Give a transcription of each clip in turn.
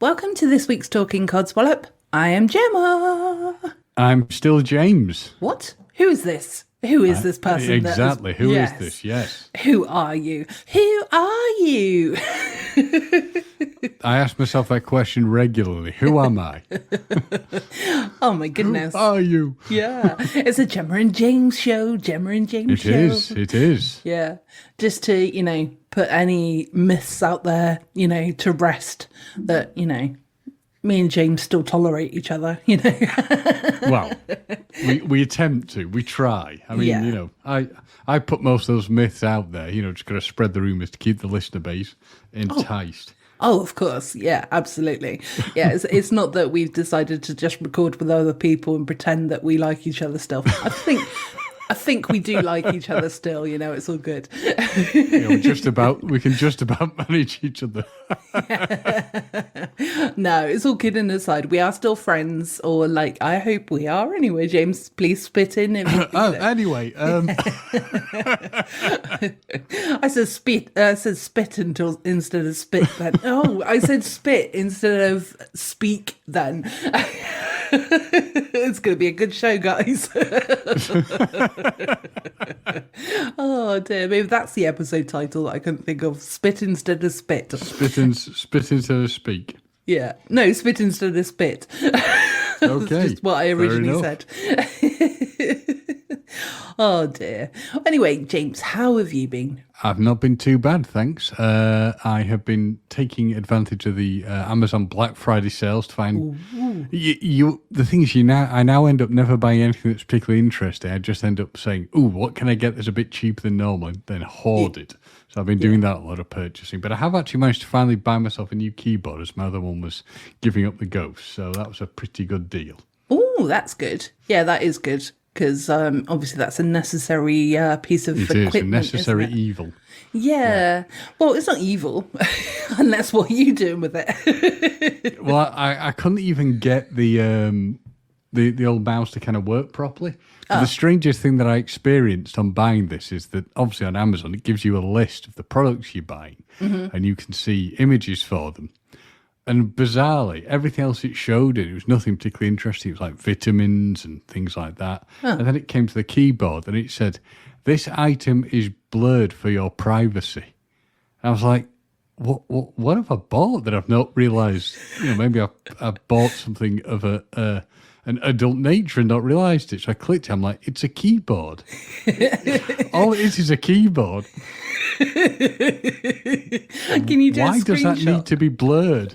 Welcome to this week's Talking Codswallop. I am Gemma. I'm still James. What? Who is this? Who is this person? Exactly. Who is this? Yes. Who are you? Who are you? I ask myself that question regularly. Who am I? Oh my goodness. Who are you? Yeah. It's a Gemma and James show. Gemma and James show. It is. Yeah. Just to, put any myths out there, to rest that, me and James still tolerate each other, Well, we attempt to. We try. I mean, I put most of those myths out there, just got to spread the rumours to keep the listener base enticed. Oh, of course. Yeah, absolutely. Yeah, it's not that we've decided to just record with other people and pretend that we like each other still. I think we do like each other still, it's all good. We can just about manage each other. No, it's all kidding aside. We are still friends, or I hope we are anyway. James, please spit in. Anyway. I said spit instead of spit then. Oh, I said spit instead of speak then. It's going to be a good show, guys. Oh dear, maybe that's the episode title that I couldn't think of. Spit instead of spit. Spit instead of speak. Yeah, no, spit instead of spit. Okay, that's just what I originally said. Oh dear. Anyway, James, how have you been? I've not been too bad, thanks. I have been taking advantage of the Amazon Black Friday sales to find the thing is, I now end up never buying anything that's particularly interesting. I just end up saying, "Ooh, what can I get that's a bit cheaper than normal?" and then hoard it. So I've been doing that a lot of purchasing, but I have actually managed to finally buy myself a new keyboard as my other one was giving up the ghost. So that was a pretty good deal. Oh, that's good. Yeah, that is good. Because obviously that's a necessary piece of equipment. It is a necessary evil. Yeah. Well, it's not evil, unless what are you doing with it? Well, I couldn't even get the old mouse to kind of work properly. The strangest thing that I experienced on buying this is that obviously on Amazon it gives you a list of the products you're buying, and you can see images for them. And bizarrely, everything else it showed, it was nothing particularly interesting. It was like vitamins and things like that. And then it came to the keyboard and it said, "This item is blurred for your privacy." And I was like, what have I bought that I've not realised? Maybe I've bought something of an adult nature and not realised it. So I clicked it. I'm like, it's a keyboard. All it is a keyboard. Can you do Why a does that need to be blurred?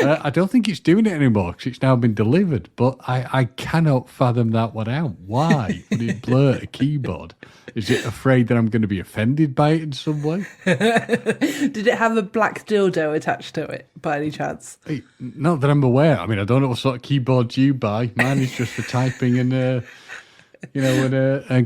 I don't think it's doing it anymore because it's now been delivered, but I cannot fathom that one out. Why would it blur a keyboard? Is it afraid that I'm going to be offended by it in some way? Did it have a black dildo attached to it by any chance? Hey, not that I'm aware. I mean, I don't know what sort of keyboard you buy. Mine is just for typing and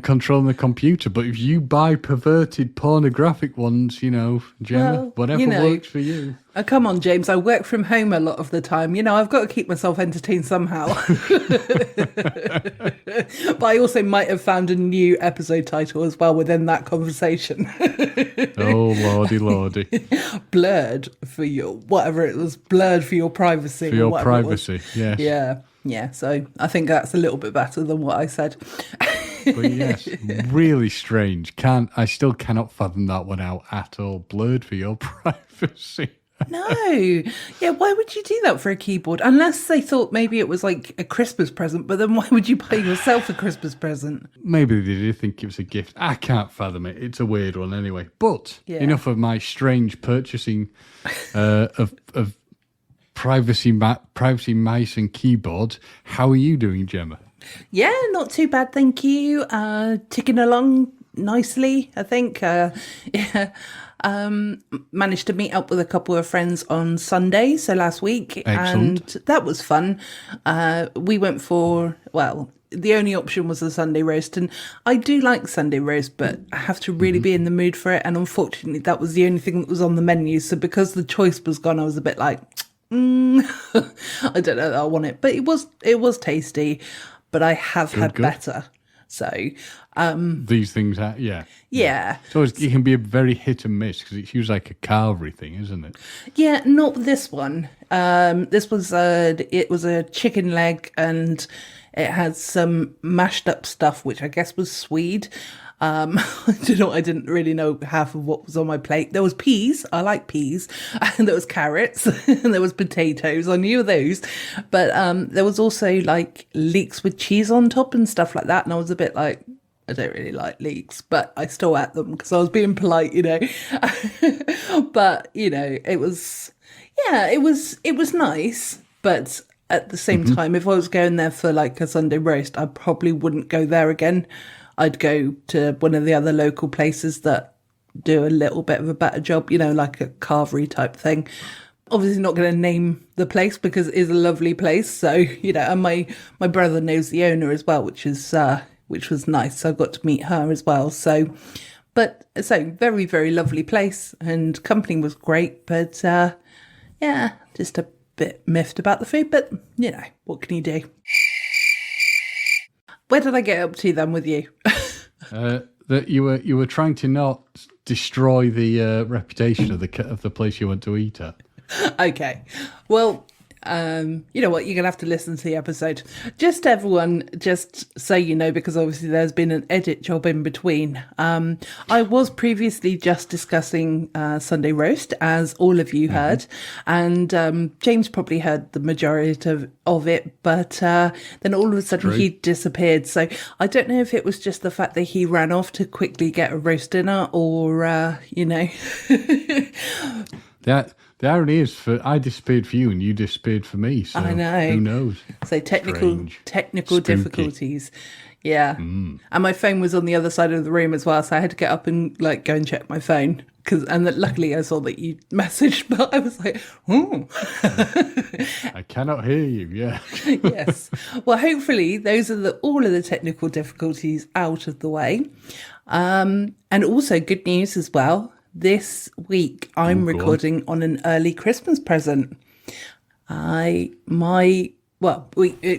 controlling the computer. But if you buy perverted pornographic ones, Gemma, whatever works for you. Come on, James. I work from home a lot of the time. I've got to keep myself entertained somehow. But I also might have found a new episode title as well within that conversation. Oh, lordy. Blurred for your, whatever it was, blurred for your privacy. For your privacy, yes. Yeah. So I think that's a little bit better than what I said. But yes, really strange. I still cannot fathom that one out at all. Blurred for your privacy. No. Yeah, why would you do that for a keyboard? Unless they thought maybe it was like a Christmas present, but then why would you buy yourself a Christmas present? Maybe they did think it was a gift. I can't fathom it. It's a weird one anyway. But enough of my strange purchasing of privacy mice and keyboards. How are you doing, Gemma? Yeah, not too bad, thank you. Ticking along nicely, I think. Managed to meet up with a couple of friends on Sunday, so last week. Excellent. And that was fun. We went for, the only option was the Sunday roast, and I do like Sunday roast, but I have to really be in the mood for it, and unfortunately that was the only thing that was on the menu, so because the choice was gone, I was a bit like, I don't know that I want it, but it was tasty, but I have had better. So, These things are, yeah. So it can be a very hit and miss because it's usually like a carvery thing, isn't it? Yeah, not this one. This was it was a chicken leg, and it had some mashed up stuff, which I guess was Swede. I don't know. I didn't really know half of what was on my plate. There was peas. I like peas, and there was carrots, and there was potatoes. I knew those, but there was also like leeks with cheese on top and stuff like that. And I was a bit like, I don't really like leeks, but I still ate them because I was being polite, But it was, yeah, it was nice. But at the same time, if I was going there for like a Sunday roast, I probably wouldn't go there again. I'd go to one of the other local places that do a little bit of a better job, like a carvery type thing. Obviously not going to name the place because it is a lovely place. So, and my brother knows the owner as well, which was nice. So I got to meet her as well. So very, very lovely place, and company was great. But just a bit miffed about the food. But, what can you do? Where did I get up to then with you? That you were trying to not destroy the reputation of the place you went to eat at. Okay. Well, you know what? You're going to have to listen to the episode. Just everyone, just so you know, because obviously there's been an edit job in between. I was previously just discussing Sunday roast, as all of you heard. And James probably heard the majority of it. But then all of a sudden he disappeared. So I don't know if it was just the fact that he ran off to quickly get a roast dinner or, The irony is, I disappeared for you and you disappeared for me. So I know. Who knows? So technical Spooky. difficulties. Yeah. And my phone was on the other side of the room as well, so I had to get up and go and check my phone. Luckily I saw that you messaged, but I was like, oh. I cannot hear you. Yeah. Yes. Well, hopefully those are all of the technical difficulties out of the way. And also good news as well. This week, I'm recording on an early Christmas present. It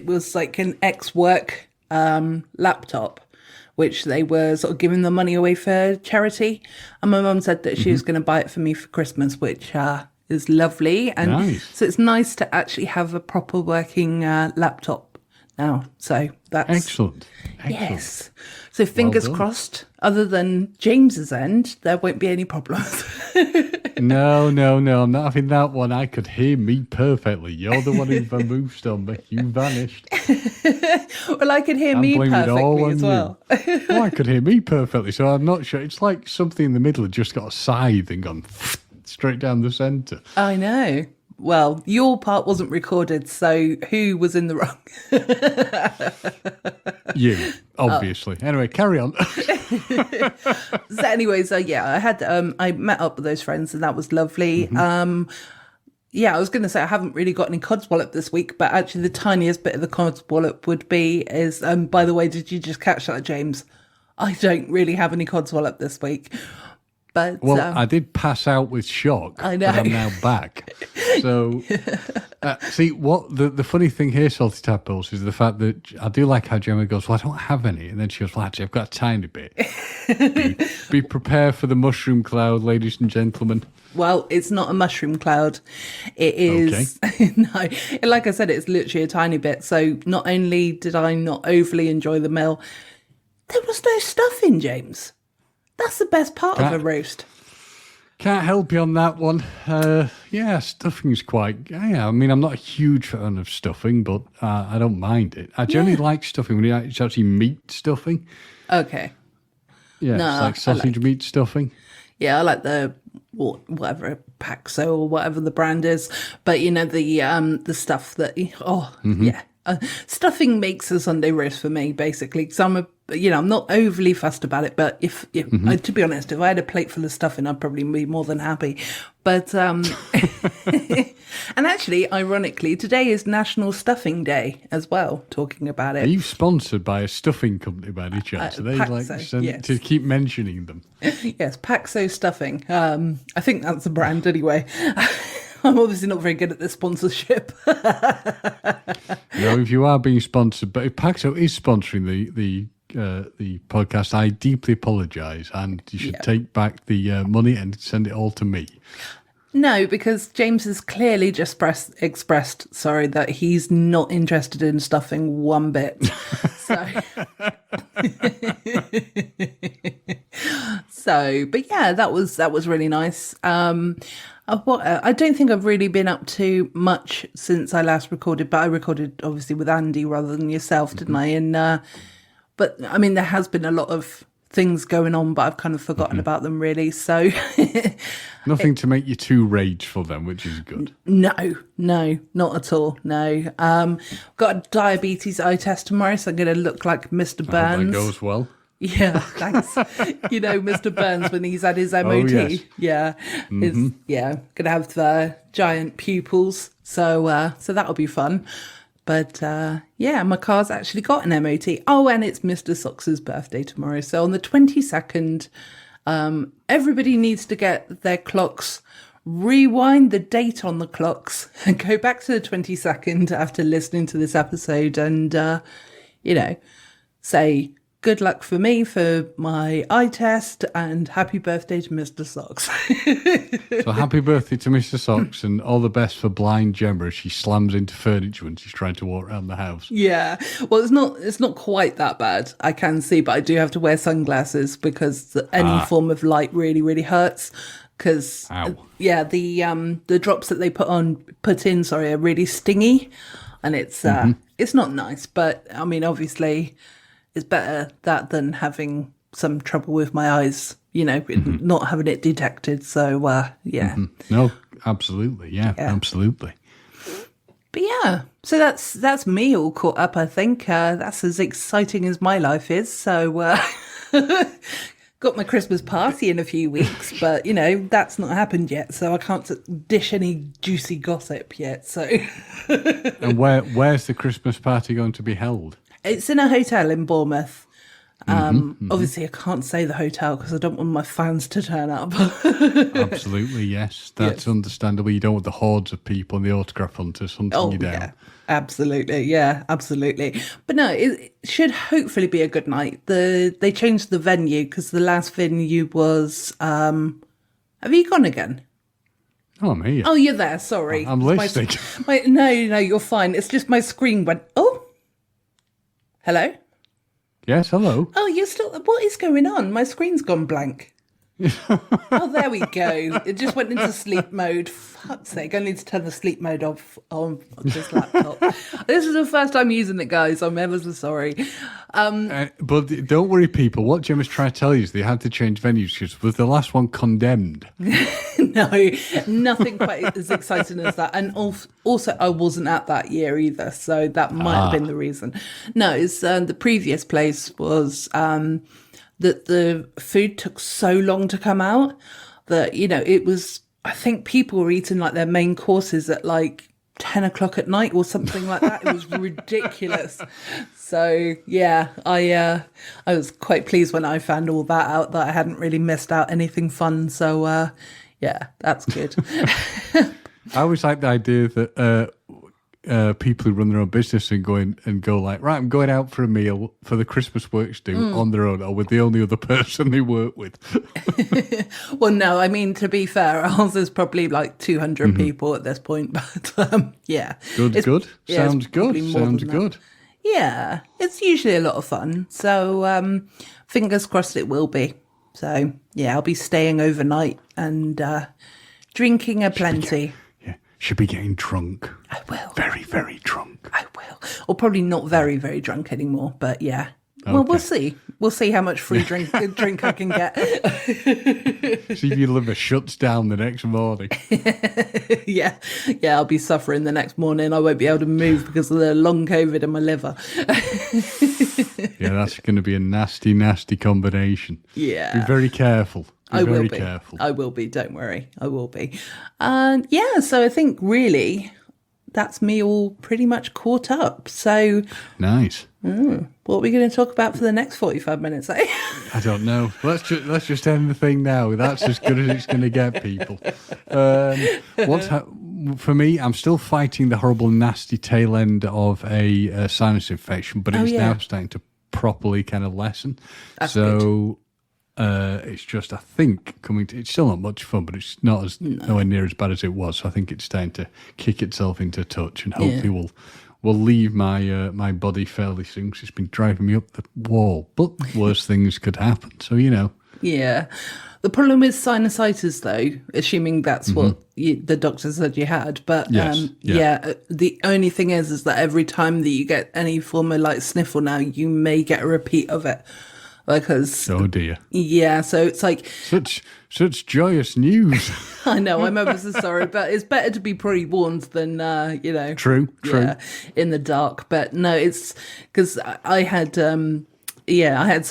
was like an ex-work laptop, which they were sort of giving the money away for charity. And my mum said that she was going to buy it for me for Christmas, which is lovely. And nice. So it's nice to actually have a proper working laptop now. So that's excellent. Yes. So fingers crossed, other than James's end, there won't be any problems. No, I'm not having that one. I could hear me perfectly. You're the one who vamoosed on me. You vanished. Well, I could hear me perfectly as well. Oh, I could hear me perfectly, so I'm not sure. It's like something in the middle had just got a scythe and gone straight down the centre. I know. Well, your part wasn't recorded, so who was in the wrong? You, obviously. Anyway, carry on. I had I met up with those friends, and that was lovely. I was going to say I haven't really got any Codswallop this week, but actually the tiniest bit of the Codswallop would be is, by the way, did you just catch that, James? I don't really have any Codswallop this week. But, I did pass out with shock, I know. but I'm now back. So, see, what the funny thing here, Salty Tadpoles, is the fact that I do like how Gemma goes, well, I don't have any. And then she goes, well, actually, I've got a tiny bit. Be prepared for the mushroom cloud, ladies and gentlemen. Well, it's not a mushroom cloud. It is, no, like I said, it's literally a tiny bit. So not only did I not overly enjoy the meal, there was no stuffing, James. That's the best part of a roast. Can't help you on that one. Stuffing's quite... Yeah, I mean, I'm not a huge fan of stuffing, but I don't mind it. I generally like stuffing when it's actually meat stuffing. Okay. Yeah, it's like sausage meat stuffing. Yeah, I like the whatever Paxo or whatever the brand is, but the stuff that stuffing makes a Sunday roast for me basically. So I'm not overly fussed about it, but if to be honest, if I had a plate full of stuffing, I'd probably be more than happy. But and actually, ironically, today is National Stuffing Day as well. Talking about it, are you sponsored by a stuffing company by any chance? Are they Paxo, to keep mentioning them? Yes, Paxo Stuffing. I think that's the brand anyway. I'm obviously not very good at this sponsorship. No, if you are being sponsored, but if Paxo is sponsoring the the podcast, I deeply apologise, and you should take back the money and send it all to me. No, because James has clearly just expressed, that he's not interested in stuffing one bit. But yeah, that was really nice. I don't think I've really been up to much since I last recorded, but I recorded obviously with Andy rather than yourself, didn't I? And but I mean, there has been a lot of things going on, but I've kind of forgotten about them really. So nothing to make you too rageful then, which is good. No, not at all. No, got a diabetes eye test tomorrow, so I'm going to look like Mr. Burns. That goes well. Yeah, thanks. Mr. Burns when he's had his MOT. Oh, yes. Yeah, gonna have giant pupils. So that'll be fun. But my car's actually got an MOT. Oh, and it's Mr. Socks's birthday tomorrow. So on the 22nd, everybody needs to get their clocks, rewind the date on the clocks, and go back to the 22nd after listening to this episode, and say good luck for me for my eye test, and happy birthday to Mr. Socks. So happy birthday to Mr. Socks, and all the best for blind Gemma as she slams into furniture when she's trying to walk around the house. Yeah, well, it's not quite that bad. I can see, but I do have to wear sunglasses because any form of light really, really hurts. Because the drops that they put in are really stingy, and it's not nice. But I mean, obviously, it's better that than having some trouble with my eyes, not having it detected. So, No, absolutely. Yeah, absolutely. But yeah, so that's me all caught up, I think. That's as exciting as my life is. So, got my Christmas party in a few weeks, but, that's not happened yet. So I can't dish any juicy gossip yet. So, And where's the Christmas party going to be held? It's in a hotel in Bournemouth. Obviously, I can't say the hotel because I don't want my fans to turn up. Absolutely, yes. That's understandable. You don't want the hordes of people and the autograph hunters hunting you down. Yeah, absolutely. Yeah, absolutely. But no, it should hopefully be a good night. They changed the venue because the last venue was... have you gone again? Oh, I'm here. Oh, you're there. Sorry. I'm listening. No, you're fine. It's just my screen went... Oh. Hello? Yes, hello. Oh, you're still... What is going on? My screen's gone blank. Oh, there we go. It just went into sleep mode. Fuck's sake. I need to turn the sleep mode off on this laptop. This is the first time using it, guys. I'm ever so sorry. But don't worry, people. What Gemma's trying to tell you is they had to change venues because was the last one condemned? No, nothing quite as exciting as that. And also, I wasn't at that year either, so that might have been the reason. No, it's the previous place was... that the food took so long to come out that, it was, I think people were eating like their main courses at like 10 o'clock at night or something like that. It was ridiculous. So, yeah, I was quite pleased when I found all that out, that I hadn't really missed out anything fun. So, yeah, that's good. I always like the idea that people who run their own business and go like, right, I'm going out for a meal for the Christmas works do on their own or with the only other person they work with. Well, no, I mean, to be fair, ours is probably like 200 people at this point, but yeah. Good. Yeah, Sounds good. Sounds good. Yeah, it's usually a lot of fun. So fingers crossed it will be. So yeah, I'll be staying overnight and drinking aplenty. Should be getting drunk. I will. Very, very drunk. I will. Or probably not very, very drunk anymore, but yeah. Okay. Well, we'll see. We'll see how much free drink I can get. See if your liver shuts down the next morning. Yeah, I'll be suffering the next morning. I won't be able to move because of the long COVID in my liver. Yeah, that's going to be a nasty, nasty combination. Yeah. Be very careful. I will be. Careful. I will be. Don't worry. I will be. And yeah, so I think really that's me all pretty much caught up. So nice. What are we going to talk about for the next 45 minutes? Eh? I don't know. Let's just end the thing now. That's as good as it's going to get, people. For me, I'm still fighting the horrible, nasty tail end of a sinus infection, but it's now starting to properly kind of lessen. That's so it's just, I think, it's still not much fun, but it's not as nowhere near as bad as it was. So I think it's starting to kick itself into touch, and hopefully will leave my my body fairly soon, because it's been driving me up the wall. But worse things could happen. So, Yeah. The problem with sinusitis, though, assuming that's what the doctor said you had, but the only thing is that every time that you get any form of like sniffle now, you may get a repeat of it. Because oh dear, yeah, so it's like such joyous news. I know, I'm ever so sorry, but it's better to be pre-warned than True. In the dark. But no, it's because I had I had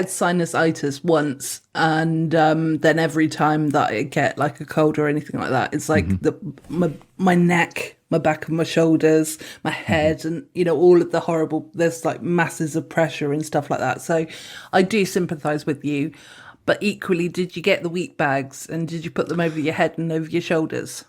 sinusitis once, and then every time that I get like a cold or anything like that, it's like my neck, my back of my shoulders, my head, and all of the horrible. There's like masses of pressure and stuff like that. So I do sympathise with you, but equally, did you get the wheat bags and did you put them over your head and over your shoulders?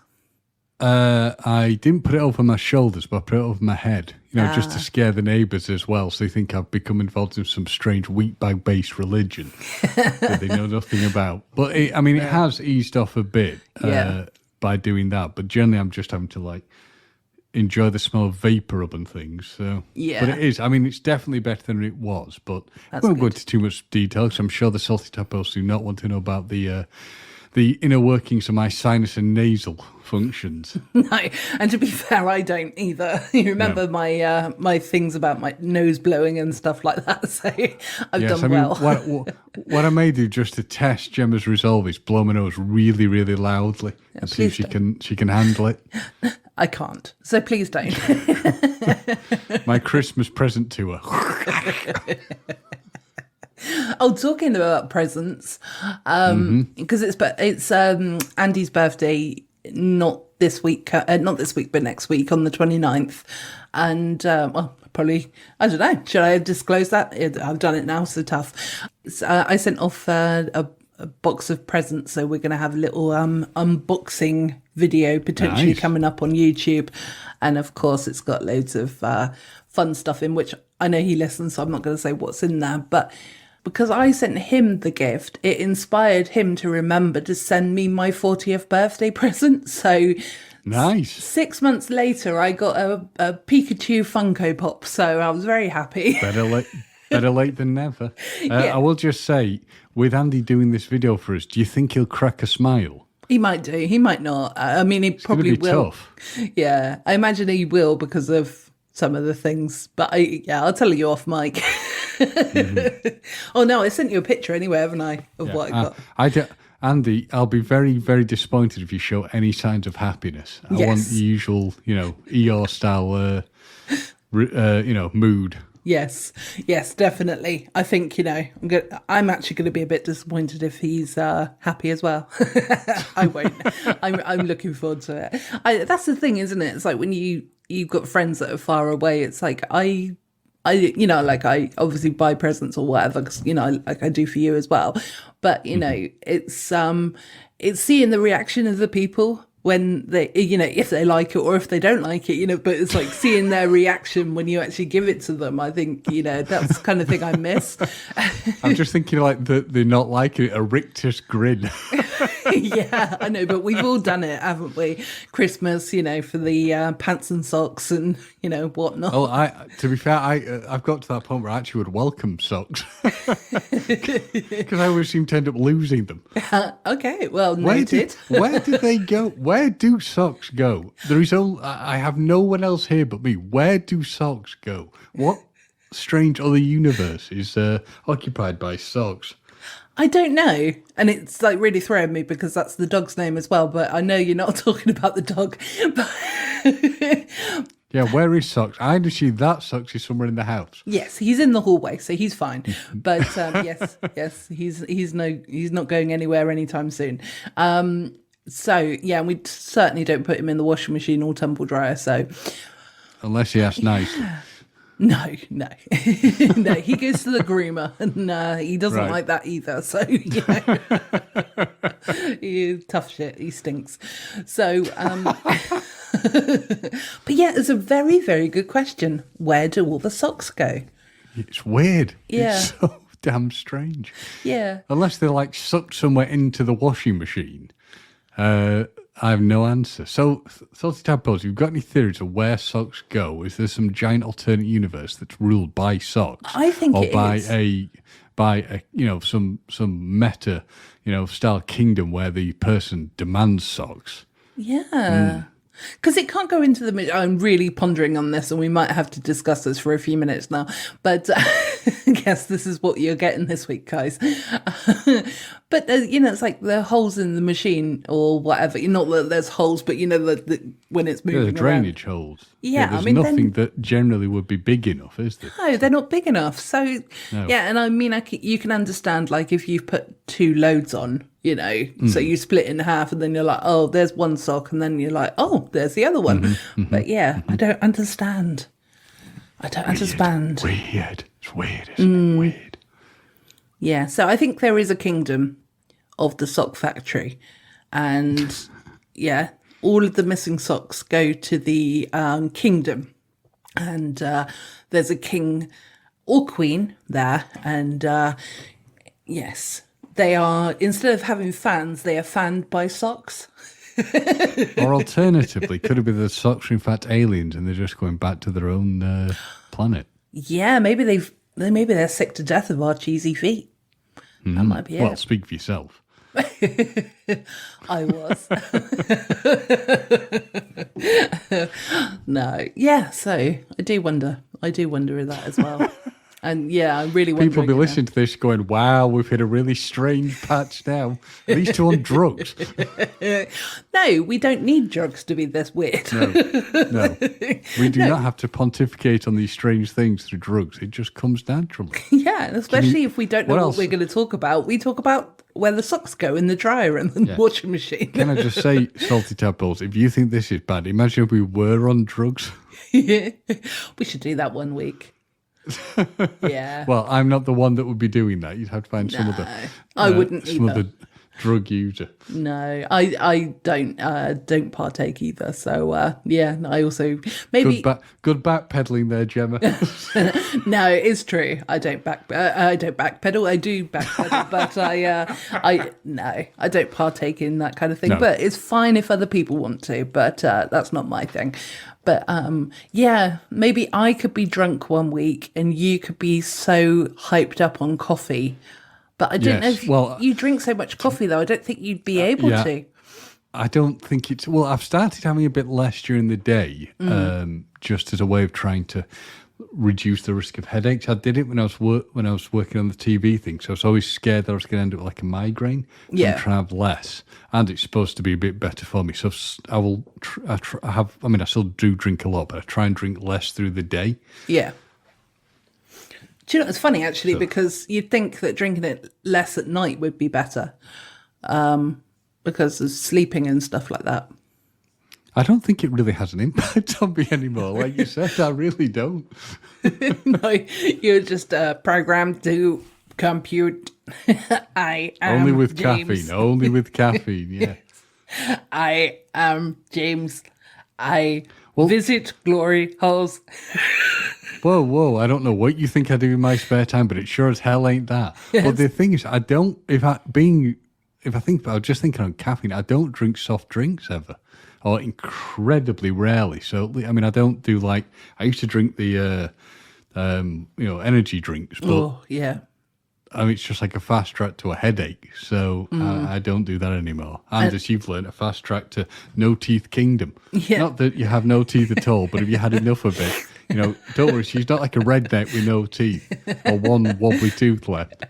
I didn't put it over my shoulders, but I put it over my head, just to scare the neighbours as well, so they think I've become involved in some strange wheat bag-based religion that they know nothing about. But it has eased off a bit by doing that. But generally, I'm just having to like enjoy the smell of vapour up and things. So but it is. It's definitely better than it was. But I won't go into too much detail, because I'm sure the salty tappos do not want to know about the inner workings of my sinus and nasal functions. No, and to be fair, I don't either. You remember my things about my nose blowing and stuff like that, so I've done well. What I may do just to test Gemma's resolve is blow my nose really, really loudly and see if she can handle it. I can't, so please don't. My Christmas present to her. Oh, talking about presents, because it's Andy's birthday, not this week, but next week on the 29th. And, probably, I don't know, should I disclose that? I've done it now, so tough. So, I sent off a box of presents, so we're going to have a little unboxing video potentially coming up on YouTube. And of course, it's got loads of fun stuff in, which I know he listens, so I'm not going to say what's in there, but because I sent him the gift, it inspired him to remember to send me my 40th birthday present. So nice. 6 months later, I got a Pikachu Funko Pop. So I was very happy. Better late than never. I will just say, with Andy doing this video for us, do you think he'll crack a smile? He might do. He might not. He probably will. Tough. Yeah, I imagine he will because of some of the things. But I'll tell you off mic. Oh no, I sent you a picture anyway, haven't I, of what I got? Andy, I'll be very, very disappointed if you show any signs of happiness. I want the usual, Eeyore style, mood. Yes, definitely. I think I'm actually going to be a bit disappointed if he's happy as well. I won't. I'm looking forward to it. That's the thing, isn't it? It's like when you've got friends that are far away. It's like I obviously buy presents or whatever, because, like I do for you as well. But, it's seeing the reaction of the people when they, if they like it or if they don't like it, but it's like seeing their reaction when you actually give it to them. I think, that's the kind of thing I miss. I'm just thinking like they're not liking it, a rictus grin. Yeah, I know, but we've all done it, haven't we? Christmas, for the pants and socks and, whatnot. Oh, to be fair, I've got to that point where I actually would welcome socks. Because I always seem to end up losing them. Okay, well, noted. Where did they go? Where do socks go? I have no one else here but me. Where do socks go? What strange other universe is occupied by socks? I don't know. And it's like really throwing me because that's the dog's name as well. But I know you're not talking about the dog. Yeah, where is Socks? I understand that Socks is somewhere in the house. Yes, he's in the hallway, so he's fine. But yes, he's not going anywhere anytime soon. So yeah, we certainly don't put him in the washing machine or tumble dryer. So unless he asks nicely. No. No, he goes to the groomer and he doesn't like that either. So, he's tough shit. He stinks. So, But yeah, it's a very, very good question. Where do all the socks go? It's weird. Yeah. It's so damn strange. Yeah. Unless they're like sucked somewhere into the washing machine. I have no answer. So, Salty Tadpoles, if you've got any theories of where socks go, is there some giant alternate universe that's ruled by socks? I think or it by is. by a some meta, style kingdom where the person demands socks. Yeah. Because it can't go into the... I'm really pondering on this, and we might have to discuss this for a few minutes now. But I guess this is what you're getting this week, guys. But, it's like the holes in the machine or whatever. Not that there's holes, but, when it's moving There's drainage holes. Yeah, there's I mean, nothing that generally would be big enough, is there? No, they're not big enough. So, No. yeah, and I mean, you can understand, like, if you've put two loads on, so you split in half and then you're like, oh, there's one sock, and then you're like, oh, there's the other one. But yeah, I don't understand. Understand. Weird. It's weird, isn't it? Weird. Yeah, so I think there is a kingdom of the sock factory. And yeah, all of the missing socks go to the kingdom. And there's a king or queen there. And yes, they are, instead of having fans, they are fanned by socks. Or alternatively, could it be the socks are in fact aliens and they're just going back to their own planet? Yeah, maybe they're sick to death of our cheesy feet. That might be it. Well, speak for yourself. I was. No. Yeah, so I do wonder that as well. And yeah, I'm really wondering. People will be listening to this going, wow, we've hit a really strange patch now. Are these two on drugs? No, we don't need drugs to be this weird. No. We do not have to pontificate on these strange things through drugs. It just comes naturally. Yeah, and especially if we don't know what what else? we're going to talk about. We talk about where the socks go in the dryer and the washing machine. Can I just say, Salty Tadpoles, if you think this is bad, imagine if we were on drugs. We should do that one week. Yeah. Well, I'm not the one that would be doing that. You'd have to find some other. I wouldn't some either. other drug user. No, I don't partake either. So yeah, I also maybe Good backpedaling there, Gemma. no, it's true. I don't backpedal. I do backpedal, but I don't partake in that kind of thing. No. But it's fine if other people want to. But that's not my thing. But yeah, maybe I could be drunk one week and you could be so hyped up on coffee. But I don't know if you drink so much coffee, though. I don't think you'd be able to. I don't think it's... Well, I've started having a bit less during the day, just as a way of trying to reduce the risk of headaches. I did it when I was working on the TV thing, so I was always scared that I was going to end up with like a migraine. So I'm trying to have less, and it's supposed to be a bit better for me. So I will. I still do drink a lot, but I try and drink less through the day. Yeah. Do you know, it's funny actually, because you'd think that drinking it less at night would be better, because of sleeping and stuff like that. I don't think it really has an impact on me anymore. Like you said, I really don't. No, you're just programmed to compute. I am only with James. caffeine. Only with caffeine. Yeah. I am James. I visit glory holes. Whoa! I don't know what you think I do in my spare time, but it sure as hell ain't that. Yes. But the thing is, I don't. If I think about, I was just thinking on caffeine. I don't drink soft drinks ever, or incredibly rarely. So I mean, I don't do like I used to drink the energy drinks, but I mean, it's just like a fast track to a headache. So I don't do that anymore. And as you've learned, a fast track to no teeth kingdom. Yeah. Not that you have no teeth at all, but if you had enough of it. Don't worry, she's not like a redneck with no teeth or one wobbly tooth left.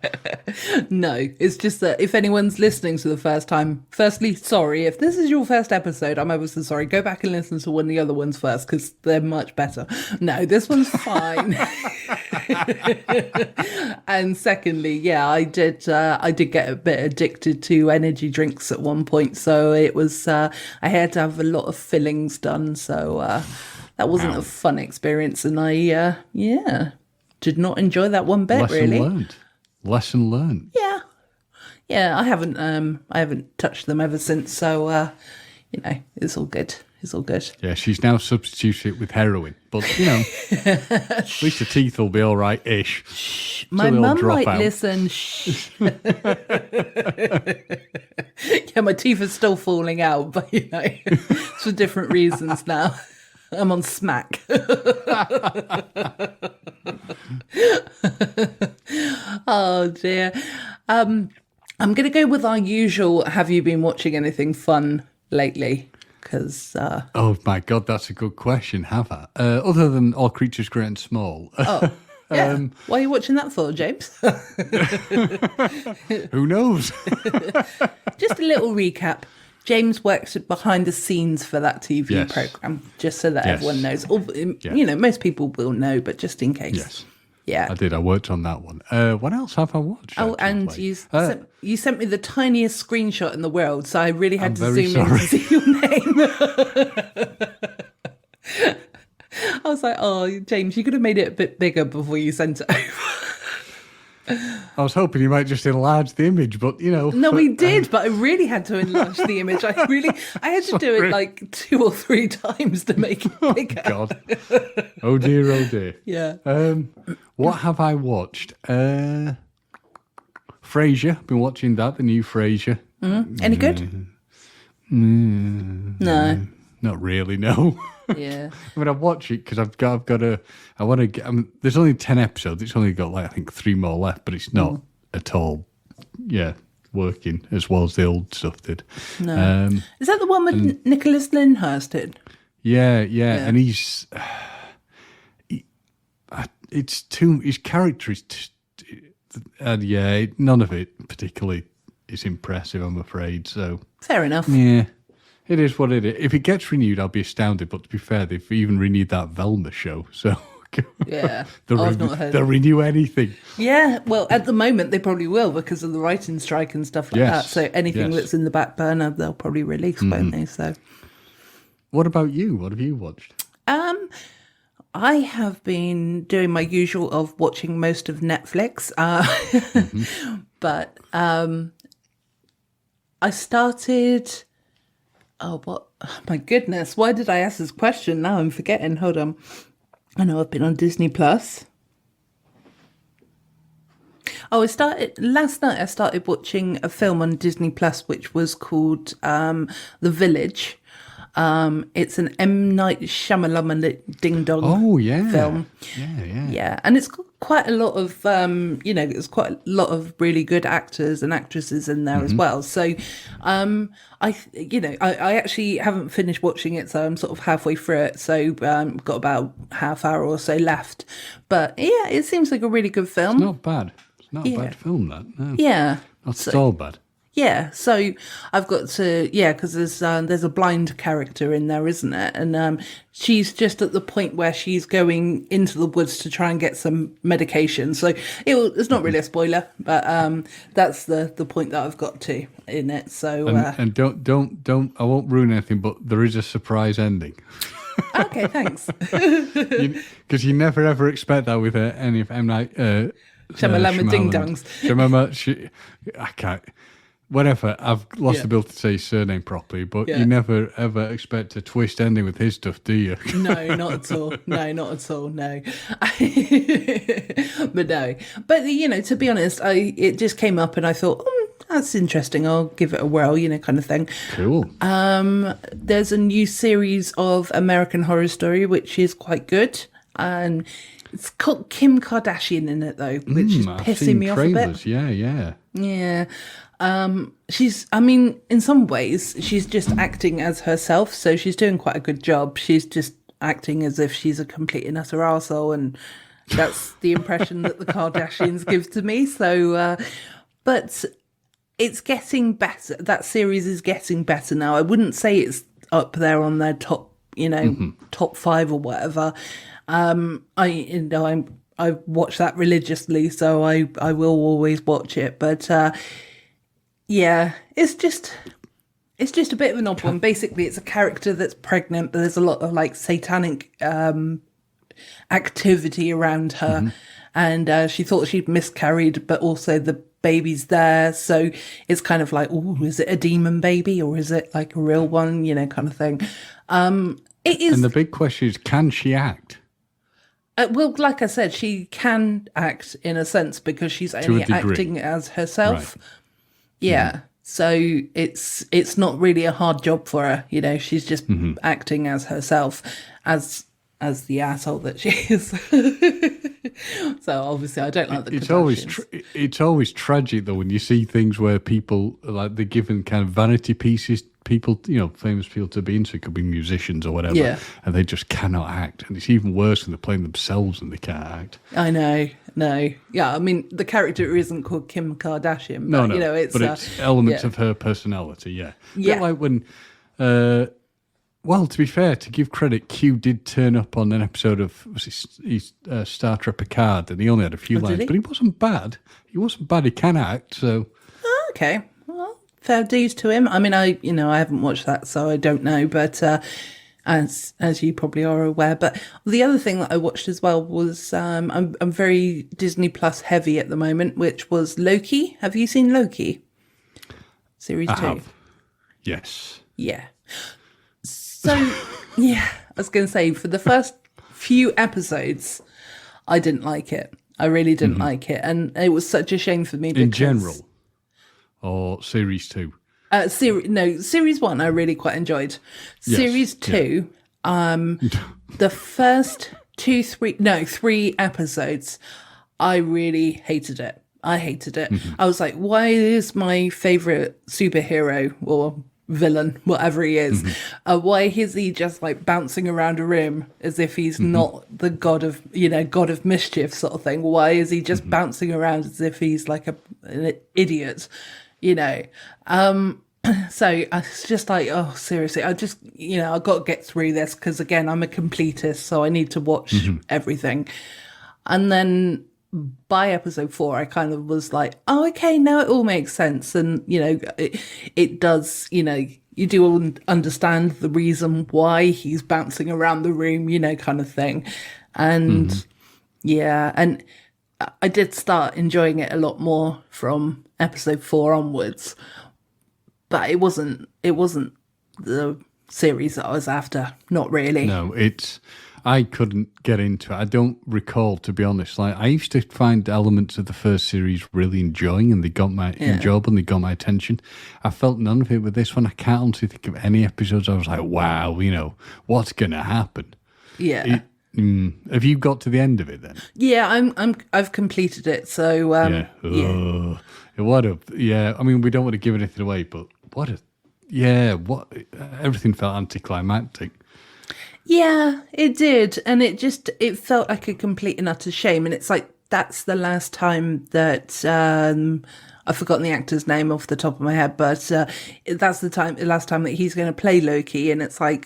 No, it's just that if anyone's listening for the first time, firstly, sorry. If this is your first episode, I'm ever so sorry. Go back and listen to one of the other ones first, because they're much better. No, this one's fine. And secondly, I did get a bit addicted to energy drinks at one point. So it was, I had to have a lot of fillings done. So, that wasn't a fun experience, and I, did not enjoy that one bit. Lesson learned. Yeah. I haven't touched them ever since. So, it's all good. It's all good. Yeah, she's now substituted it with heroin. But, at least the teeth will be all right-ish. My they'll mum drop might out. listen. Yeah, my teeth are still falling out, but, it's for different reasons now. I'm on smack. Oh, dear. I'm going to go with our usual, have you been watching anything fun lately? Because Oh, my God, that's a good question, have I? Other than All Creatures Great and Small. yeah. Why are you watching that for, James? Who knows? Just a little recap. James works behind the scenes for that TV Yes. programme, just so that Yes. everyone knows. Or, most people will know, but just in case. Yes. Yeah. I did. I worked on that one. What else have I watched? Oh, and actually? you sent me the tiniest screenshot in the world, so I really had I'm to very zoom in to see your name. I was like, oh, James, you could have made it a bit bigger before you sent it over. I was hoping you might just enlarge the image, but No, we did, but I really had to enlarge the image. I had to do it like 2 or 3 times to make it bigger. God. Oh dear, oh dear. Yeah. What have I watched? Frasier. Been watching that, the new Frasier. Any good? No. Not really, no. Yeah. I mean, I watch it because I've got to. I want to get. There's only 10 episodes. It's only got I think 3 more left, but it's not at all. Yeah, working as well as the old stuff did. No. Is that the one with Nicholas Lyndhurst in? Yeah, and he's. It's too. His character is. None of it particularly is impressive, I'm afraid. So Fair enough. yeah. It is what it is. If it gets renewed, I'll be astounded. But to be fair, they've even renewed that Velma show. So Yeah. they'll renew anything. Yeah, well, at the moment they probably will because of the writing strike and stuff like that. So anything that's in the back burner, they'll probably release, won't they? So, What about you? What have you watched? I have been doing my usual of watching most of Netflix, but I started. Oh, what? My goodness! Why did I ask this question? Now I'm forgetting. Hold on. I know I've been on Disney Plus. Oh, last night. I started watching a film on Disney Plus, which was called The Village. It's an M. Night Shyamalan Ding Dong film. Yeah, and it's got quite a lot of there's quite a lot of really good actors and actresses in there as well. So I actually haven't finished watching it, so I'm sort of halfway through it. So got about half hour or so left. But yeah, it seems like a really good film. It's not bad. It's not a bad film, that. No. Yeah. Not at all bad. Yeah, so I've got to, because there's a blind character in there, isn't it? And she's just at the point where she's going into the woods to try and get some medication. So it's not really a spoiler, but that's the point that I've got to in it. So and don't I won't ruin anything, but there is a surprise ending. Okay, thanks. Because you never ever expect that with any of M. Night Shyamalan Ding Dongs. I can't. Whatever, I've lost the ability to say his surname properly, but you never ever expect a twist ending with his stuff, do you? No, not at all. No, not at all. No, but no. But to be honest, it just came up and I thought, that's interesting. I'll give it a whirl, kind of thing. Cool. There's a new series of American Horror Story, which is quite good, and it's got Kim Kardashian in it though, which is pissing me off a bit. Yeah. She's, in some ways, she's just acting as herself, so she's doing quite a good job. She's just acting as if she's a complete and utter arsehole, and that's the impression that the Kardashians give to me. So, but it's getting better. That series is getting better now. I wouldn't say it's up there on their top, top 5 or whatever. I watch that religiously, so I will always watch it. But it's just a bit of an odd one. Basically, it's a character that's pregnant, but there's a lot of satanic activity around her, and she thought she'd miscarried, but also the baby's there, so it's kind of like, oh, is it a demon baby or is it like a real one, kind of thing. It is. And the big question is, can she act? Well, like I said, she can act in a sense because she's only acting as herself. Right. Yeah. So it's not really a hard job for her. You know, she's just acting as herself, as the asshole that she is. So obviously, I don't like the Kardashians. It's always tragic though when you see things where people like they're given kind of vanity pieces. People, you know, famous people to be in, so it could be musicians or whatever, and they just cannot act. And it's even worse when they're playing themselves and they can't act. I know, no. Yeah, I mean, the character isn't called Kim Kardashian, but, you know, it's elements of her personality, yeah. Yeah. Like when, well, to be fair, to give credit, Q did turn up on an episode of Star Trek Picard, and he only had a few lines, but he wasn't bad. He wasn't bad, he can act, so... Oh, okay. Fair dues to him. I mean, I haven't watched that, so I don't know. But as you probably are aware, but the other thing that I watched as well was I'm very Disney Plus heavy at the moment, which was Loki. Have you seen Loki? Series 2. Have. Yes. Yeah. So yeah, I was going to say for the first few episodes, I didn't like it. I really didn't like it, and it was such a shame for me. In general. Or Series 2? Series 1 I really quite enjoyed. Yes, Series 2, the first 3 episodes, I really hated it. I hated it. I was like, why is my favourite superhero or villain, whatever he is, why is he just like bouncing around a room as if he's not the god of mischief sort of thing? Why is he just bouncing around as if he's like an idiot? You know, so I was just like, oh, seriously, I just, I've got to get through this because, again, I'm a completist, so I need to watch everything. And then by episode 4, I kind of was like, oh, okay, now it all makes sense. And, it does, you do understand the reason why he's bouncing around the room, kind of thing. And, and I did start enjoying it a lot more from episode 4 onwards, but it wasn't the series that I was after. Not really. No, I couldn't get into it. I don't recall, to be honest. Like I used to find elements of the first series really enjoying, and they got my enjoyable, and they got my attention. I felt none of it with this one. I can't honestly think of any episodes I was like, wow, what's gonna happen? Yeah. Have you got to the end of it then? Yeah, I've completed it. So what a I mean, we don't want to give anything away, but everything felt anticlimactic. Yeah, it did, and it felt like a complete and utter shame. And it's like that's the last time that I've forgotten the actor's name off the top of my head, but that's the last time that he's going to play Loki, and it's like.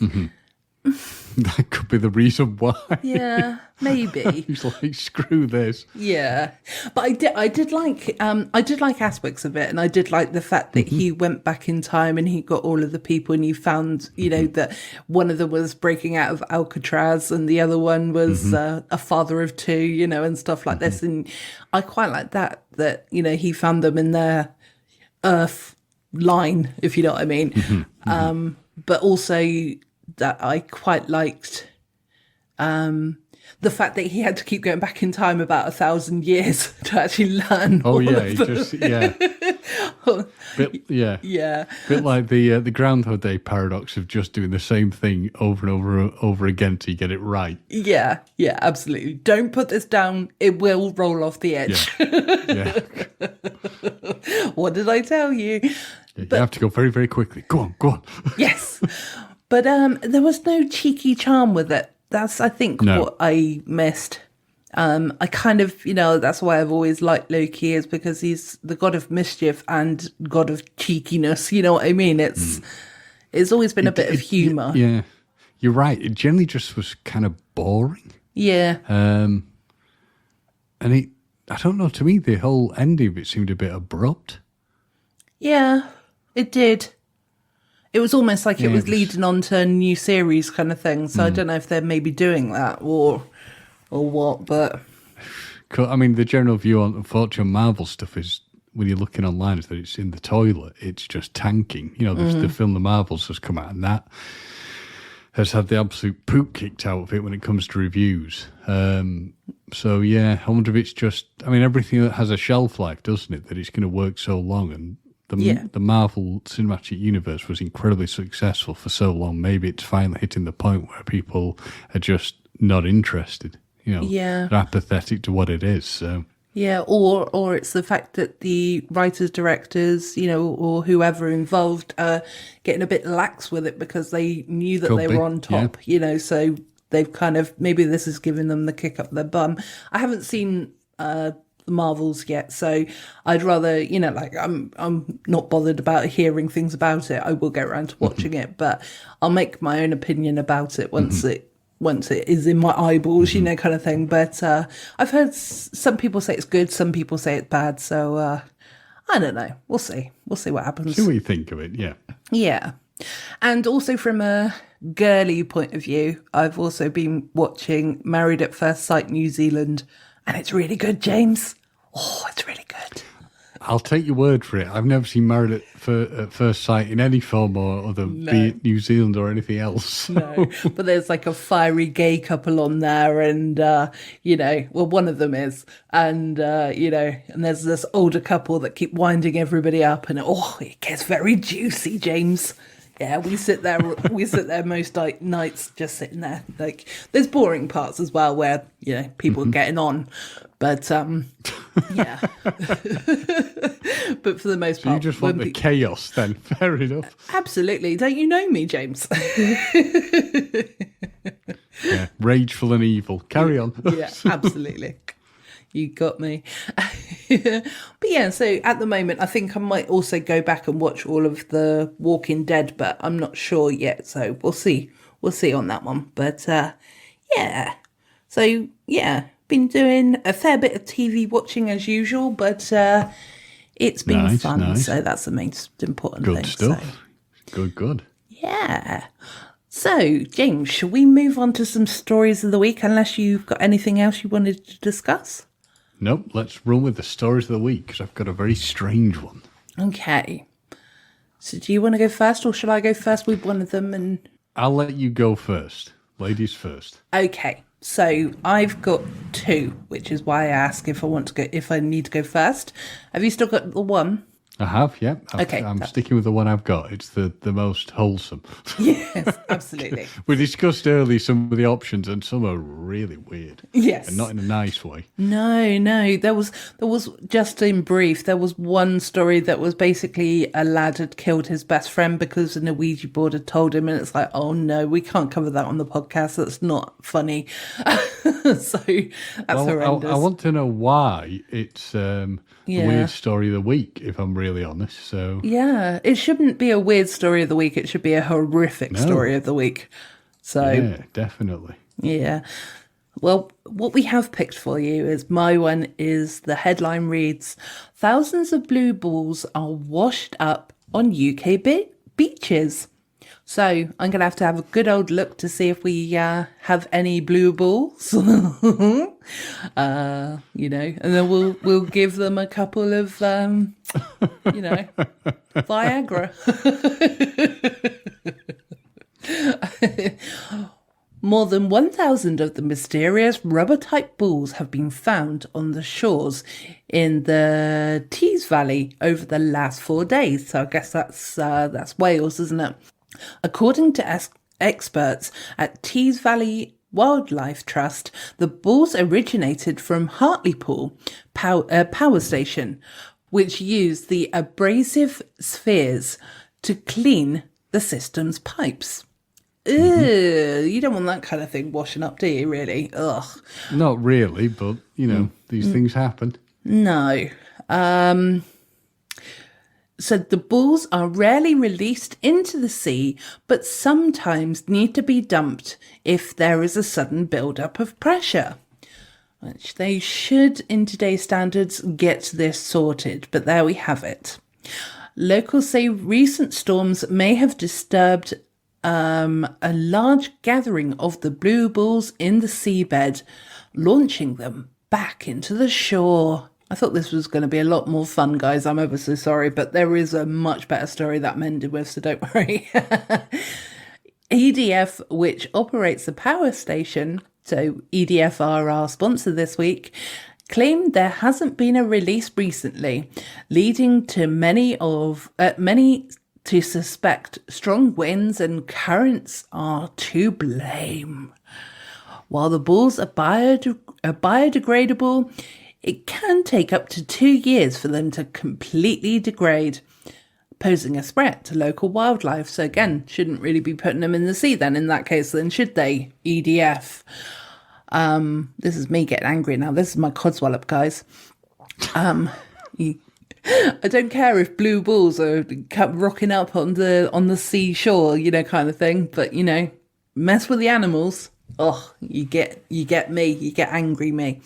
That could be the reason why. Yeah, maybe. He's like, screw this. Yeah, but I did like aspects of it, and I did like the fact that he went back in time and he got all of the people, and he found, that one of them was breaking out of Alcatraz, and the other one was a father of 2, and stuff like this. And I quite like that he found them in their Earth line, if you know what I mean. But also that I quite liked the fact that he had to keep going back in time about 1,000 years to actually learn. Bit like the Groundhog Day paradox of just doing the same thing over and over again till you get it right. Yeah, absolutely. Don't put this down; it will roll off the edge. Yeah. What did I tell you? You have to go very, very quickly. Go on. Yes. But there was no cheeky charm with it. That's, I think, what I missed. I kind of, that's why I've always liked Loki, is because he's the god of mischief and god of cheekiness. You know what I mean? It's always been a bit of humour. Yeah, you're right. It generally just was kind of boring. Yeah. And I don't know, to me, the whole ending of it seemed a bit abrupt. Yeah, it did. It was almost like it was leading on to a new series kind of thing. So I don't know if they're maybe doing that or what, but... I mean, the general view on, unfortunately, Marvel stuff is, when you're looking online, is that it's in the toilet. It's just tanking. The film The Marvels has come out, and that... has had the absolute poop kicked out of it when it comes to reviews. So yeah, I wonder if it's just, I mean, everything that has a shelf life, doesn't it? That it's going to work so long, and the Marvel Cinematic Universe was incredibly successful for so long. Maybe it's finally hitting the point where people are just not interested. They're apathetic to what it is. So. Yeah, or it's the fact that the writers, directors, or whoever involved are getting a bit lax with it because they knew that they were on top, so they've kind of, maybe this is giving them the kick up their bum. I haven't seen the Marvels yet, so I'd rather, I'm not bothered about hearing things about it. I will get around to watching it, but I'll make my own opinion about it once it is in my eyeballs, kind of thing. But I've heard some people say it's good, some people say it's bad. So I don't know. We'll see. We'll see what happens. See what you think of it, yeah. Yeah. And also from a girly point of view, I've also been watching Married at First Sight New Zealand. And it's really good, James. Oh, it's really good. I'll take your word for it. I've never seen Married at First Sight in any form or other, be it New Zealand or anything else. No, but there's like a fiery gay couple on there, and one of them is, and and there's this older couple that keep winding everybody up, and it gets very juicy, James. Yeah, we sit there most nights just sitting there. Like, there's boring parts as well where people are getting on, but yeah. But for the most part, you just want the chaos then. Fair enough. Absolutely. Don't you know me, James? Yeah, rageful and evil. Carry on. Yeah, absolutely. You got me. But yeah, so at the moment, I think I might also go back and watch all of the Walking Dead, but I'm not sure yet. So we'll see. We'll see on that one. But yeah. So yeah, been doing a fair bit of TV watching as usual, but it's been fun. Nice. So that's the most important thing. Good stuff. So. Good. Yeah. So, James, shall we move on to some stories of the week, unless you've got anything else you wanted to discuss? Nope, let's run with the stories of the week, because I've got a very strange one. Okay. So do you want to go first, or shall I go first with one of them? And I'll let you go first. Ladies first. Okay. So I've got two, which is why I ask if I need to go first. Have you still got the one? I have, yeah. Okay. I'm sticking with the one I've got. It's the most wholesome. Yes, absolutely. We discussed earlier some of the options, and some are really weird. Yes. And not in a nice way. No. There was just in brief, there was one story that was basically a lad had killed his best friend because an Ouija board had told him, and it's like, oh no, we can't cover that on the podcast. That's not funny. So that's horrendous. I want to know why it's the weird story of the week, if I'm really honest. So yeah, it shouldn't be a weird story of the week. It should be a horrific story of the week. So yeah, definitely. Yeah. Well, what we have picked for you is the headline reads, "Thousands of blue balls are washed up on UK beaches." So I'm going to have a good old look to see if we have any blue balls, and then we'll give them a couple of, Viagra. More than 1,000 of the mysterious rubber-type balls have been found on the shores in the Tees Valley over the last 4 days. So I guess that's Wales, isn't it? According to experts at Tees Valley Wildlife Trust, the balls originated from Hartlepool power station, which used the abrasive spheres to clean the system's pipes. You don't want that kind of thing washing up, do you, really? Ugh. Not really, but, these things happen. No. So the balls are rarely released into the sea, but sometimes need to be dumped if there is a sudden build-up of pressure. Which they should, in today's standards, get this sorted, but there we have it. Locals say recent storms may have disturbed a large gathering of the blue balls in the seabed, launching them back into the shore. I thought this was going to be a lot more fun, guys. I'm ever so sorry, but there is a much better story that I'm ended with, so don't worry. EDF, which operates the power station, so EDF are our sponsor this week, claimed there hasn't been a release recently, leading to many to suspect strong winds and currents are to blame. While the balls are biodegradable, it can take up to 2 years for them to completely degrade, posing a threat to local wildlife. So again, shouldn't really be putting them in the sea then in that case, then should they? EDF. This is me getting angry now. This is my Codswallop, guys. I don't care if blue bulls are rocking up on the seashore, kind of thing. But mess with the animals. Oh, you get me. You get angry me.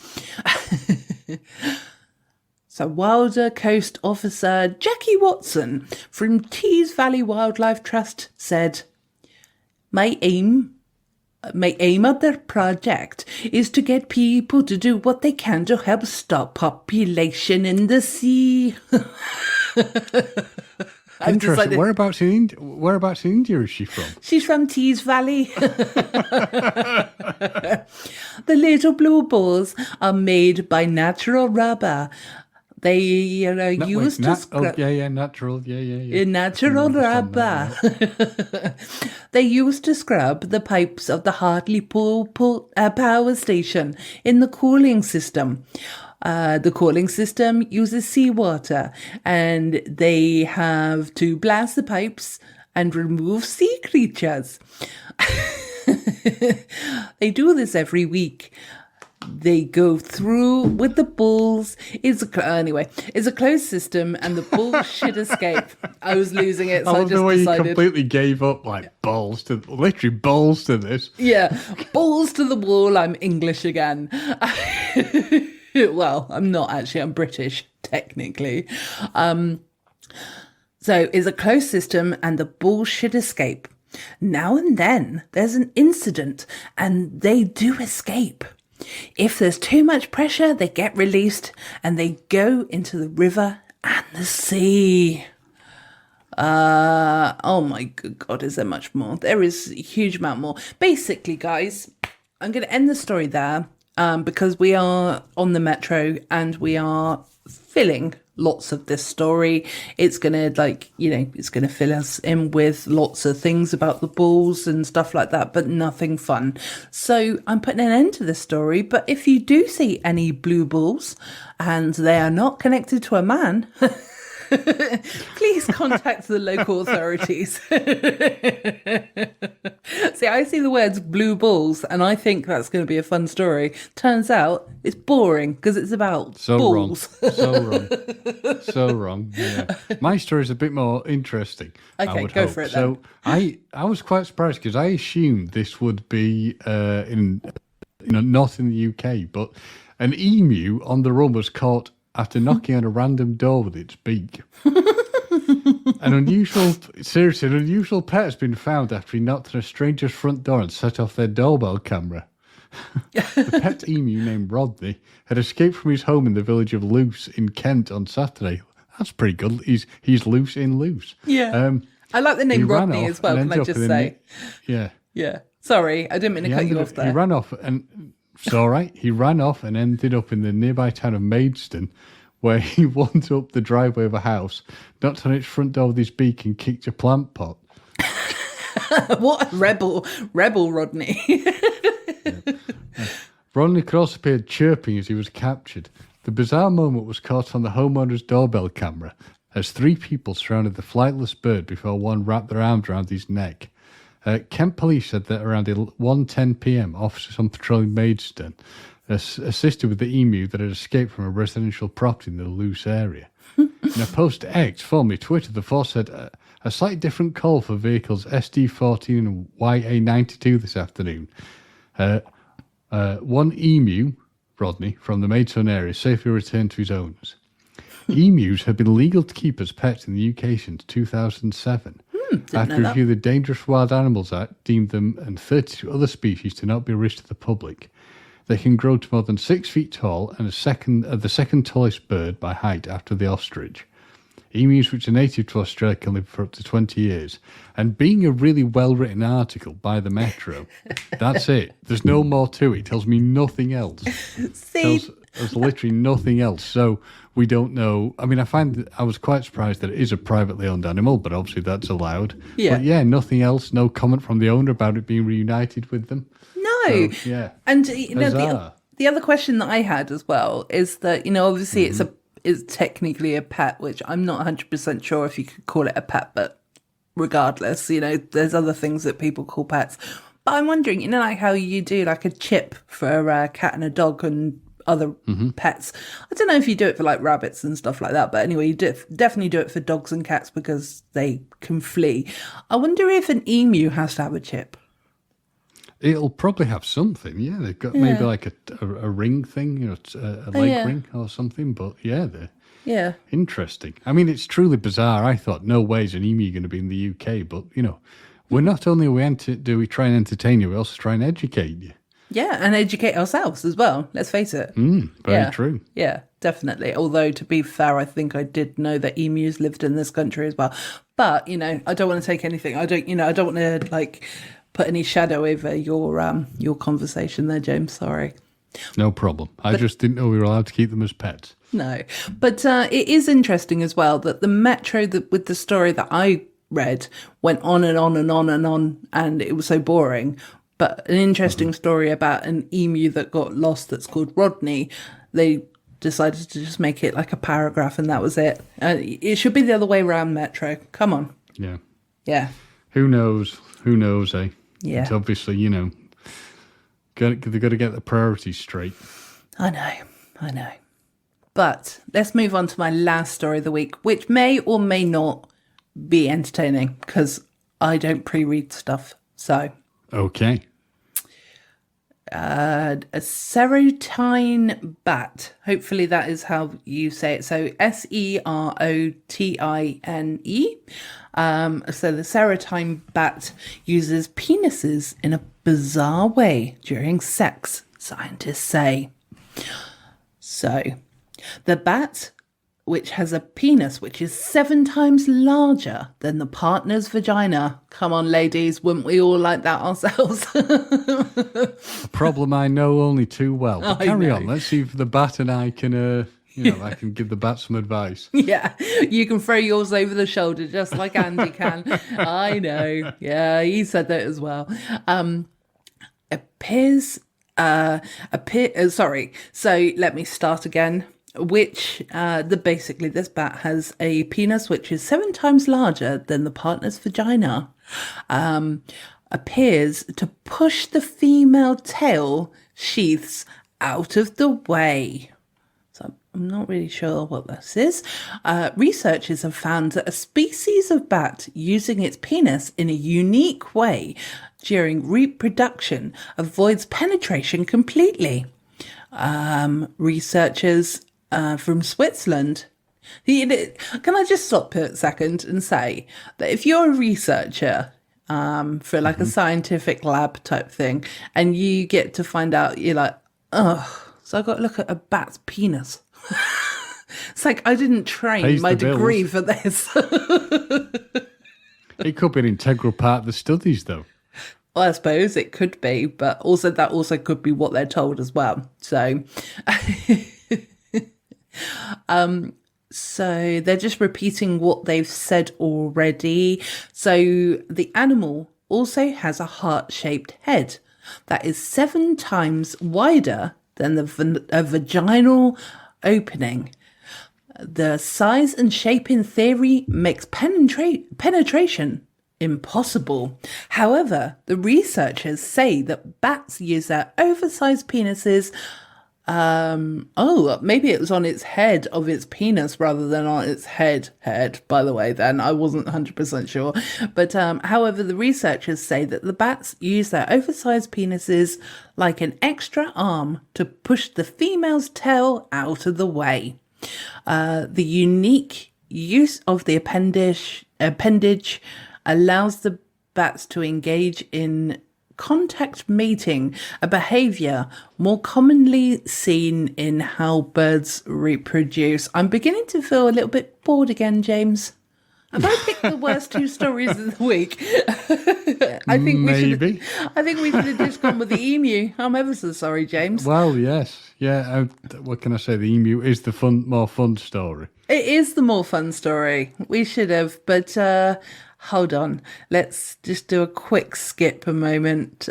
So Wilder Coast Officer Jackie Watson from Tees Valley Wildlife Trust said, My aim of the project is to get people to do what they can to help stop population in the sea. Interesting. Whereabouts in India is she from? She's from Tees Valley. The little blue balls are made by natural rubber. They used to scrub. Natural. Natural rubber. They used to scrub the pipes of the Hartley Pool power station in the cooling system. The cooling system uses seawater, and they have to blast the pipes and remove sea creatures. They do this every week. They go through with the bulls. It's a closed system, and the bulls should escape. I was losing it, so I just decided. You completely gave up, literally balls to this. Yeah, balls to the wall. I'm English again. Well, I'm not actually. I'm British, technically. So it's a closed system, and the bulls should escape. Now and then, there's an incident, and they do escape. If there's too much pressure, they get released and they go into the river and the sea. Oh my good God, is there much more? There is a huge amount more. Basically, guys, I'm going to end the story there because we are on the metro and we are filling lots of this story. It's going to it's going to fill us in with lots of things about the bulls and stuff like that, but nothing fun. So I'm putting an end to this story. But if you do see any blue bulls and they are not connected to a man, please contact the local authorities. See, I see the words blue bulls and I think that's going to be a fun story. Turns out it's boring because it's about bulls. So wrong. Yeah. My story is a bit more interesting. Okay, go for it then. So I was quite surprised because I assumed this would be not in the UK, but an emu on the run was caught after knocking on a random door with its beak. An unusual pet has been found after he knocked on a stranger's front door and set off their doorbell camera. The pet emu named Rodney had escaped from his home in the village of Luce in Kent on Saturday. That's pretty good. He's loose in Luce. Yeah. I like the name Rodney as well, can I just say? Yeah. Yeah. Sorry, I didn't mean to cut you off there. He ran off and... It's all right. He ran off and ended up in the nearby town of Maidstone, where he wandered up the driveway of a house, knocked on its front door with his beak and kicked a plant pot. What a rebel Rodney. Rodney could also appear chirping as he was captured. The bizarre moment was caught on the homeowner's doorbell camera as 3 people surrounded the flightless bird before one wrapped their arms around his neck. Kent police said that around 1:10 p.m, officers on patrol in Maidstone assisted with the emu that had escaped from a residential property in the Luce area. In a post to X, formerly Twitter, the force said a slightly different call for vehicles SD14 and YA92 this afternoon. One emu, Rodney, from the Maidstone area, safely returned to his owners. Emus have been legal to keep as pets in the UK since 2007. After review, the Dangerous Wild Animals Act deemed them and 32 other species to not be a risk to the public. They can grow to more than 6 feet tall and the second tallest bird by height after the ostrich. Emus, which are native to Australia, can live for up to 20 years. And being a really well-written article by the Metro, that's it. There's no more to it. It tells me nothing else. See, There's literally nothing else. So we don't know. I mean, I was quite surprised that it is a privately owned animal, but obviously that's allowed. Yeah. But yeah, nothing else. No comment from the owner about it being reunited with them. no. So, yeah. And you know, Huzzah. the other question that I had as well is that, you know, obviously it's technically a pet, which I'm not 100% sure if you could call it a pet, but regardless, you know, there's other things that people call pets. But I'm wondering, you know, like how you do like a chip for a cat and a dog and other pets. I don't know if you do it for like rabbits and stuff like that, but anyway, you definitely do it for dogs and cats because they can flee. I wonder if an emu has to have a chip. It'll probably have something. Yeah, they've got maybe like a ring thing, you know, a leg ring or something. But yeah, they're interesting. I mean, it's truly bizarre. I thought, no way is an emu going to be in the UK. But, you know, we're not only do we try and entertain you, we also try and educate you. Yeah, and educate ourselves as well. Let's face it. Very true. Yeah, definitely. Although, to be fair, I think I did know that emus lived in this country as well. But, you know, I don't want to take anything. I don't want to, like, put any shadow over your conversation there, James. Sorry. No problem. I just didn't know we were allowed to keep them as pets. No. But it is interesting as well that the Metro, with the story that I read, went on and on and on and on, and it was so boring. But an interesting story about an emu that got lost that's called Rodney, they decided to just make it like a paragraph and that was it. It should be the other way around, Metro. Come on. Yeah. Yeah. Who knows? Who knows, eh? Yeah. It's obviously, you know, they've got to get the priorities straight. I know. But let's move on to my last story of the week, which may or may not be entertaining because I don't pre-read stuff. So. Okay. A serotine bat. Hopefully that is how you say it. So serotine. So the serotine bat uses penises in a bizarre way during sex, scientists say. So the bat, which has a penis which is 7 times larger than the partner's vagina. Come on, ladies, wouldn't we all like that ourselves? A problem I know only too well. But carry on. Let's see if the bat and I can, I can give the bat some advice. Yeah, you can throw yours over the shoulder just like Andy can. I know. Yeah, he said that as well. Sorry. So let me start again. Basically this bat has a penis which is 7 times larger than the partner's vagina, appears to push the female tail sheaths out of the way. So I'm not really sure what this is. Researchers have found that a species of bat using its penis in a unique way during reproduction avoids penetration completely. Researchers from Switzerland. Can I just stop here a second and say that if you're a researcher for like a scientific lab type thing and you get to find out, you're like, oh, so I got to look at a bat's penis. It's like I didn't train my degree for this. It could be an integral part of the studies, though. Well, I suppose it could be, but also that also could be what they're told as well. So, so they're just repeating what they've said already. So the animal also has a heart-shaped head that is 7 times wider than a vaginal opening. The size and shape in theory makes penetration impossible. However, the researchers say that bats use their oversized penises. Maybe it was on its head of its penis rather than on its head, by the way, then. I wasn't 100% sure. But, however, the researchers say that the bats use their oversized penises like an extra arm to push the female's tail out of the way. The unique use of the appendage allows the bats to engage in contact mating, a behaviour more commonly seen in how birds reproduce. I'm beginning to feel a little bit bored again, James. Have I picked the worst 2 stories of the week? I think Maybe. I think we should have just gone with the emu. I'm ever so sorry, James. Well, yes. Yeah, what can I say? The emu is the more fun story. It is the more fun story. We should have, but hold on. Let's just do a quick skip a moment.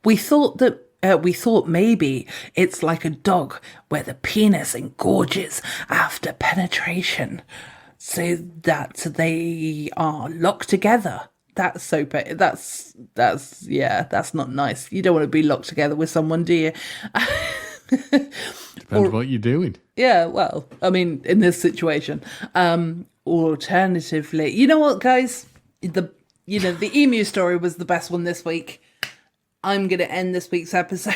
We thought maybe it's like a dog where the penis engorges after penetration, so that they are locked together. That's so that's not nice. You don't want to be locked together with someone, do you? Depends what you're doing. Yeah, well, I mean, in this situation. Alternatively, you know what, guys? The emu story was the best one this week. I'm going to end this week's episode.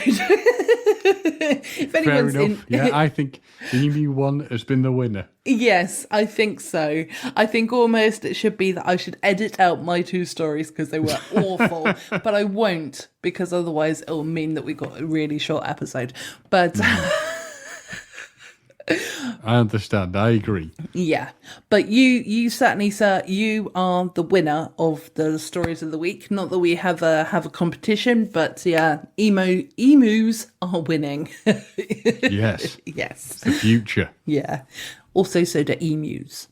If anyone's Fair enough. Yeah, I think the emu one has been the winner. Yes, I think so. I think almost it should be that I should edit out my 2 stories because they were awful, but I won't, because otherwise it'll mean that we got a really short episode. But I understand. I agree. yeah, but you certainly, sir, you are the winner of the stories of the week. Not that we have a competition, but yeah, emus are winning. Yes. Yes. The future. Yeah. Also, so do emus.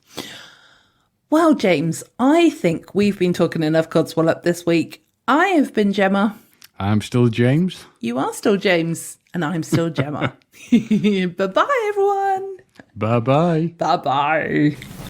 Well, James, I think we've been talking enough Codswallop this week. I have been Gemma. I'm still James. You are still James, and I'm still Gemma. Bye-bye, everyone. Bye-bye. Bye-bye.